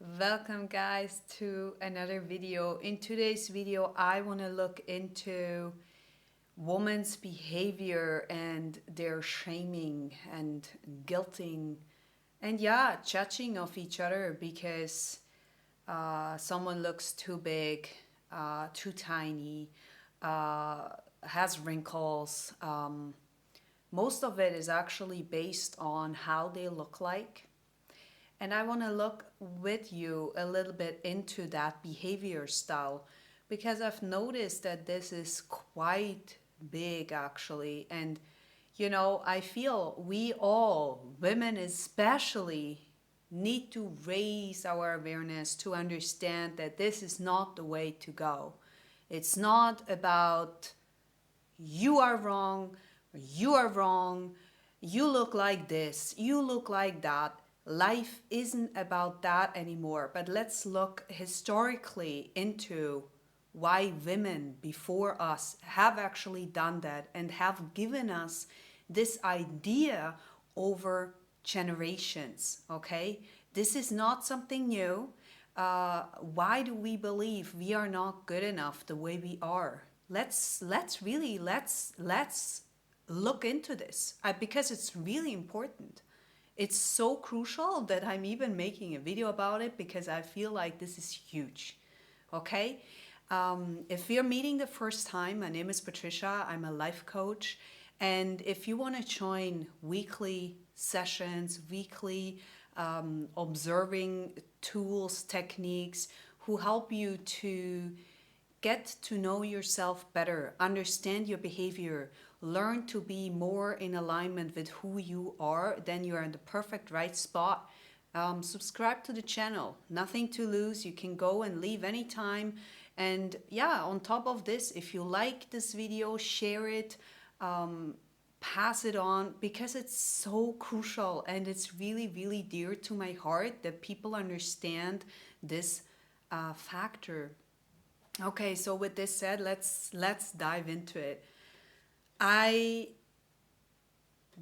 Welcome guys to another video. In today's video, I want to look into women's behavior and their shaming and guilting and judging of each other because someone looks too big, too tiny, has wrinkles. Most of it is actually based on how they look like, and I want to look with you a little bit into that behavior style because I've noticed that this is quite big actually. And, I feel we all, women especially, need to raise our awareness to understand that this is not the way to go. It's not about you are wrong, you are wrong, you look like this, you look like that. Life isn't about that anymore. But let's look historically into why women before us have actually done that and have given us this idea over generations. Okay, this is not something new. Why do we believe we are not good enough the way we are? Let's look into this because it's really important. It's so crucial that I'm even making a video about it because I feel like this is huge. Okay? If you're meeting the first time, my name is Patricia. I'm a life coach. And if you want to join weekly sessions, weekly observing tools, techniques who help you to get to know yourself better, understand your behavior, learn to be more in alignment with who you are, then you're in the perfect right spot. Subscribe to the channel. Nothing to lose. You can go and leave anytime. And on top of this, if you like this video, share it, pass it on because it's so crucial and it's really, really dear to my heart that people understand this factor. Okay, so with this said, let's dive into it. I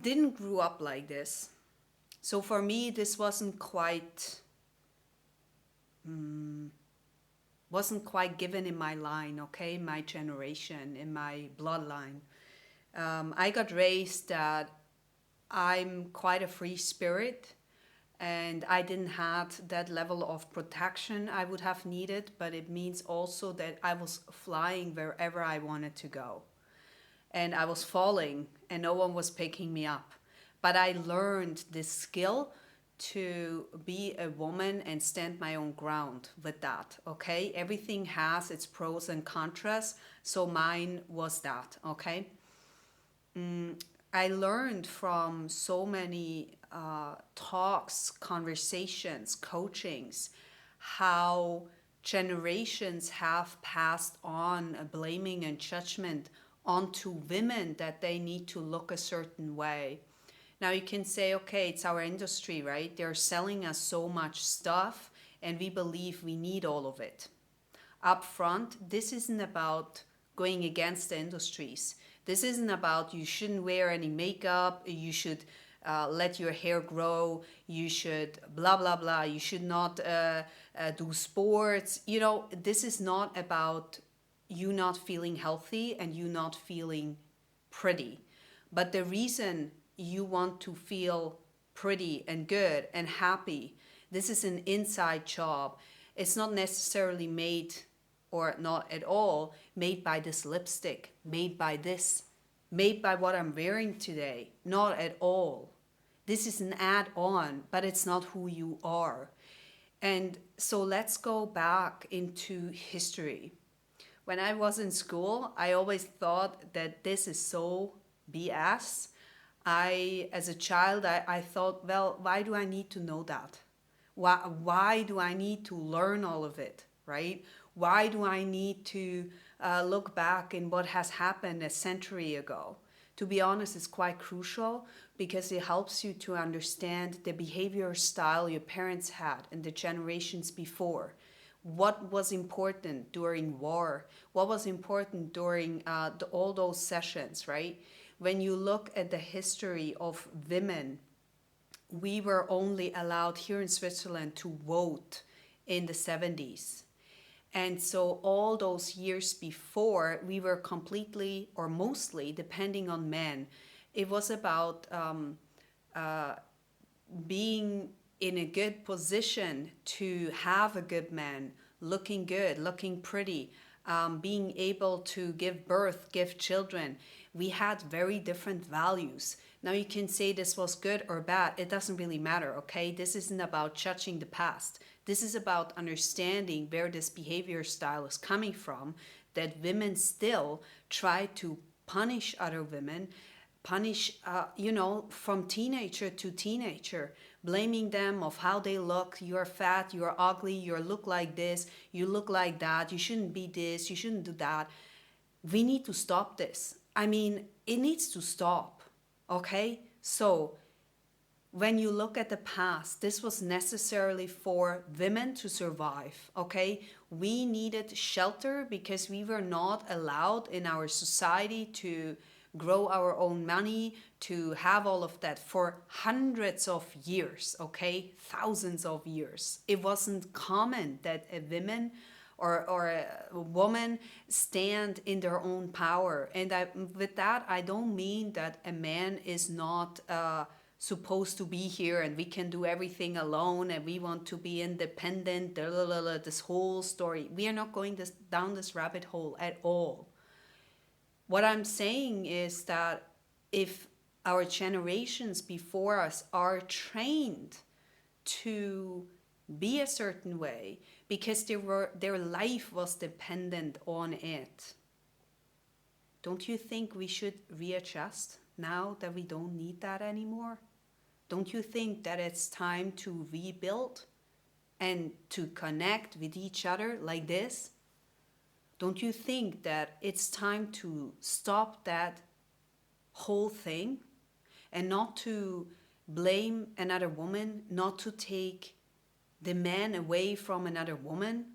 didn't grow up like this. So for me this wasn't quite given in my line, okay, my generation, in my bloodline. I got raised that I'm quite a free spirit and I didn't have that level of protection I would have needed, but it means also that I was flying wherever I wanted to go. And I was falling and no one was picking me up. But I learned this skill to be a woman and stand my own ground with that, okay? Everything has its pros and contras, so mine was that, okay? I learned from so many talks, conversations, coachings, how generations have passed on a blaming and judgment onto women that they need to look a certain way. Now you can say, okay, it's our industry, right? They're selling us so much stuff and we believe we need all of it. Up front, this isn't about going against the industries. This isn't about you shouldn't wear any makeup, you should let your hair grow, you should blah, blah, blah, you should not do sports. This is not about you not feeling healthy and you not feeling pretty. But the reason you want to feel pretty and good and happy, this is an inside job. It's not necessarily made, or not at all, made by this lipstick, made by this, made by what I'm wearing today. Not at all. This is an add-on, but it's not who you are. And so let's go back into history. When I was in school, I always thought that this is so BS. As a child, I thought, well, why do I need to know that? Why do I need to learn all of it, right? Why do I need to look back in what has happened a century ago? To be honest, it's quite crucial because it helps you to understand the behavior style your parents had and the generations before. What was important during war? What was important during all those sessions, right? When you look at the history of women, we were only allowed here in Switzerland to vote in the 70s. And so all those years before, we were completely or mostly depending on men. It was about being in a good position to have a good man, looking good, looking pretty, being able to give birth, give children. We had very different values. Now you can say this was good or bad. It doesn't really matter, okay? This isn't about judging the past. This is about understanding where this behavior style is coming from, that women still try to punish other women, punish, from teenager to teenager, blaming them of how they look. You're fat, you're ugly, you look like this, you look like that, you shouldn't be this, you shouldn't do that. We need to stop this. I mean, it needs to stop, okay? So when you look at the past, this was necessarily for women to survive, okay? We needed shelter because we were not allowed in our society to grow our own money, to have all of that for hundreds of years, okay? Thousands of years. It wasn't common that a woman or a woman stand in their own power. And with that, I don't mean that a man is not supposed to be here and we can do everything alone and we want to be independent, this whole story. We are not going down this rabbit hole at all. What I'm saying is that if our generations before us are trained to be a certain way because their life was dependent on it, don't you think we should readjust now that we don't need that anymore? Don't you think that it's time to rebuild and to connect with each other like this? Don't you think that it's time to stop that whole thing and not to blame another woman, not to take the man away from another woman,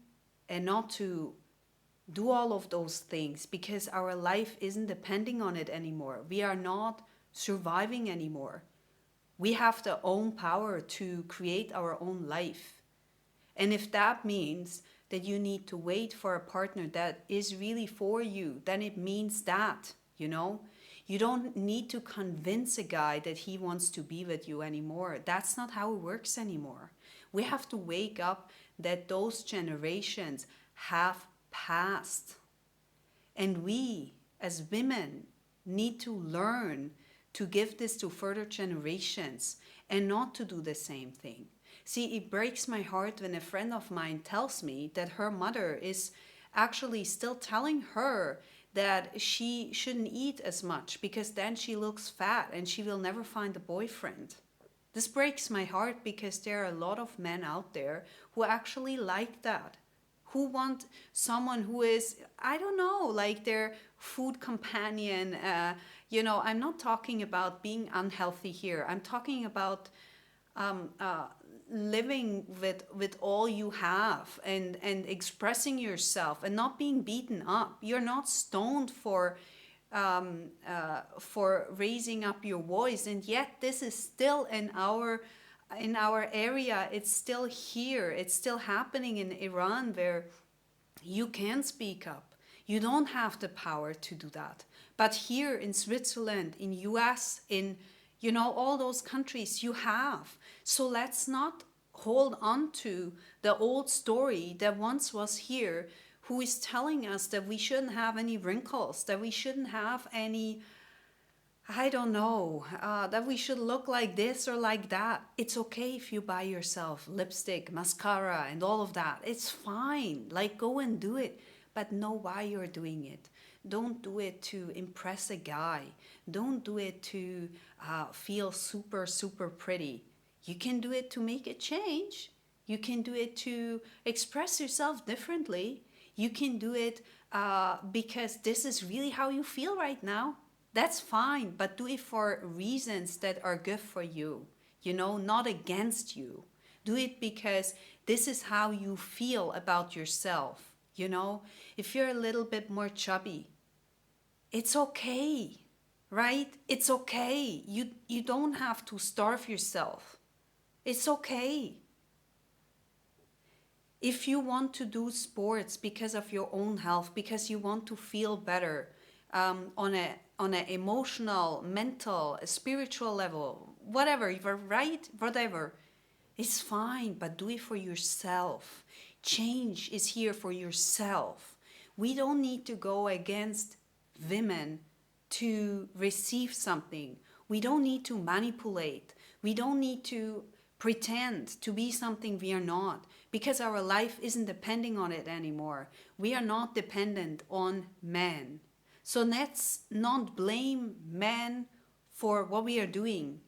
and not to do all of those things because our life isn't depending on it anymore. We are not surviving anymore. We have the own power to create our own life. And if that means that you need to wait for a partner that is really for you, then it means that, You don't need to convince a guy that he wants to be with you anymore. That's not how it works anymore. We have to wake up that those generations have passed. And we, as women, need to learn to give this to further generations and not to do the same thing. See, it breaks my heart when a friend of mine tells me that her mother is actually still telling her that she shouldn't eat as much because then she looks fat and she will never find a boyfriend. This breaks my heart because there are a lot of men out there who actually like that, who want someone who is, I don't know, like their food companion. I'm not talking about being unhealthy here. I'm talking about living with all you have and expressing yourself and not being beaten up. You're not stoned for raising up your voice, and yet this is still in our area. It's still here. It's still happening in Iran, where you can speak up. You don't have the power to do that. But here in Switzerland, in US, in all those countries, you have. So let's not hold on to the old story that once was here, who is telling us that we shouldn't have any wrinkles, that we shouldn't have any, I don't know, that we should look like this or like that. It's okay if you buy yourself lipstick, mascara, and all of that. It's fine. Like, go and do it. But know why you're doing it. Don't do it to impress a guy. Don't do it to feel super, super pretty. You can do it to make a change. You can do it to express yourself differently. You can do it because this is really how you feel right now. That's fine, but do it for reasons that are good for you, not against you. Do it because this is how you feel about yourself. If you're a little bit more chubby, it's okay, right? It's okay. You don't have to starve yourself. It's okay. If you want to do sports because of your own health, because you want to feel better on an emotional, mental, spiritual level, whatever, you're right, whatever, it's fine, but do it for yourself. Change is here for yourself. We don't need to go against women to receive something. We don't need to manipulate. We don't need to pretend to be something we are not, because our life isn't depending on it anymore. We are not dependent on men. So let's not blame men for what we are doing,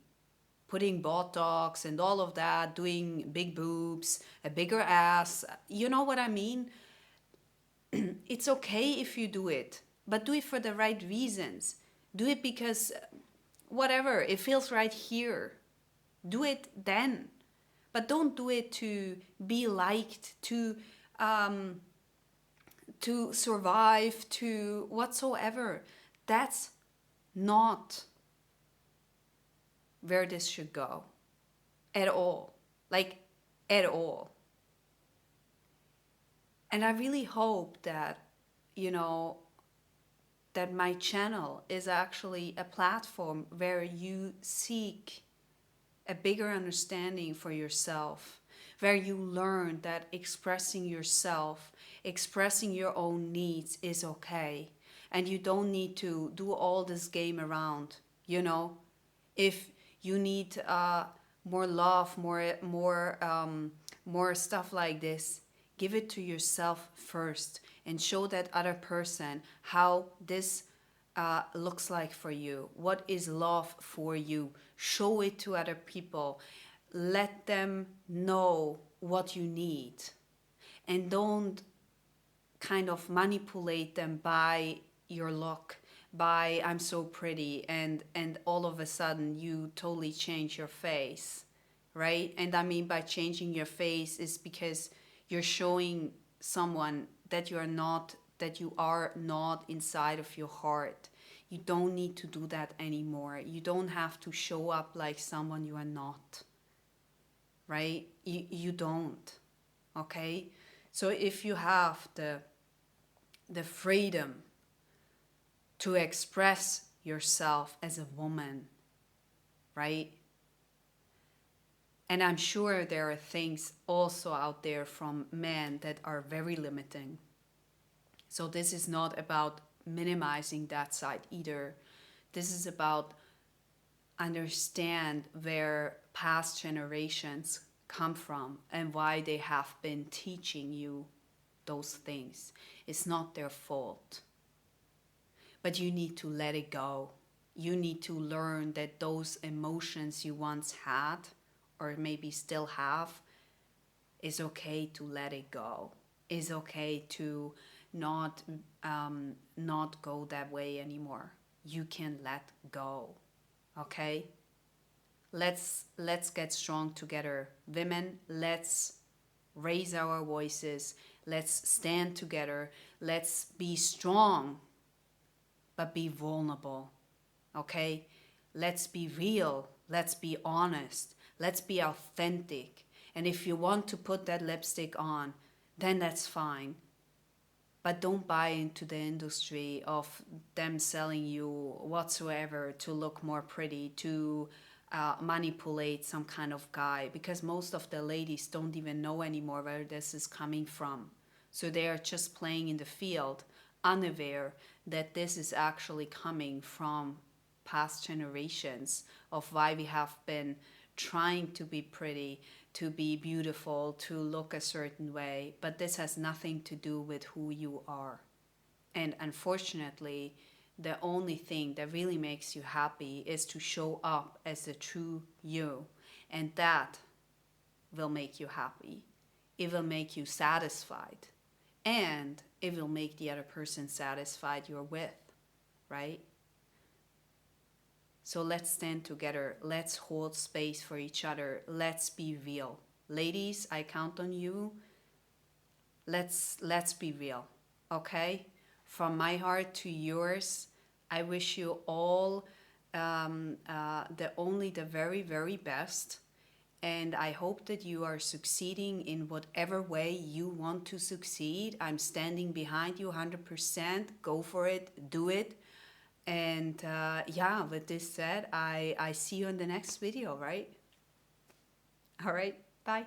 putting Botox and all of that, doing big boobs, a bigger ass. You know what I mean? It's okay if you do it, but do it for the right reasons. Do it because whatever, it feels right here. Do it then. But don't do it to be liked, to survive, to whatsoever. That's not where this should go at all. Like, at all. And I really hope that, you know, that my channel is actually a platform where you seek a bigger understanding for yourself, where you learn that expressing yourself, expressing your own needs is okay. And you don't need to do all this game around, you know. If you need more love, more stuff like this, give it to yourself first and show that other person how this looks like for you. What is love for you? Show it to other people. Let them know what you need. And don't kind of manipulate them by your look, by I'm so pretty, and all of a sudden you totally change your face, right? And I mean by changing your face is because you're showing someone that you are not inside of your heart. You don't need to do that anymore. You don't have to show up like someone you are not, right? You don't, okay? So if you have the freedom to express yourself as a woman, right? And I'm sure there are things also out there from men that are very limiting. So this is not about minimizing that side either. This is about understand where past generations come from and why they have been teaching you those things. It's not their fault. But you need to let it go. You need to learn that those emotions you once had, or maybe still have, is okay to let it go. It's okay to not go that way anymore. You can let go. Okay? Let's get strong together. Women, let's raise our voices. Let's stand together. Let's be strong, but be vulnerable. Okay? Let's be real. Let's be honest. Let's be authentic. And if you want to put that lipstick on, then that's fine. But don't buy into the industry of them selling you whatsoever to look more pretty, to manipulate some kind of guy, because most of the ladies don't even know anymore where this is coming from. So they are just playing in the field, unaware that this is actually coming from past generations of why we have been trying to be pretty, to be beautiful, to look a certain way, but this has nothing to do with who you are. And unfortunately, the only thing that really makes you happy is to show up as the true you, and that will make you happy. It will make you satisfied, and it will make the other person satisfied you're with, right? So let's stand together. Let's hold space for each other. Let's be real. Ladies, I count on you. Let's be real, okay? From my heart to yours, I wish you all the very, very best. And I hope that you are succeeding in whatever way you want to succeed. I'm standing behind you 100%. Go for it, do it. And yeah, with this said, I see you in the next video, right? All right, bye.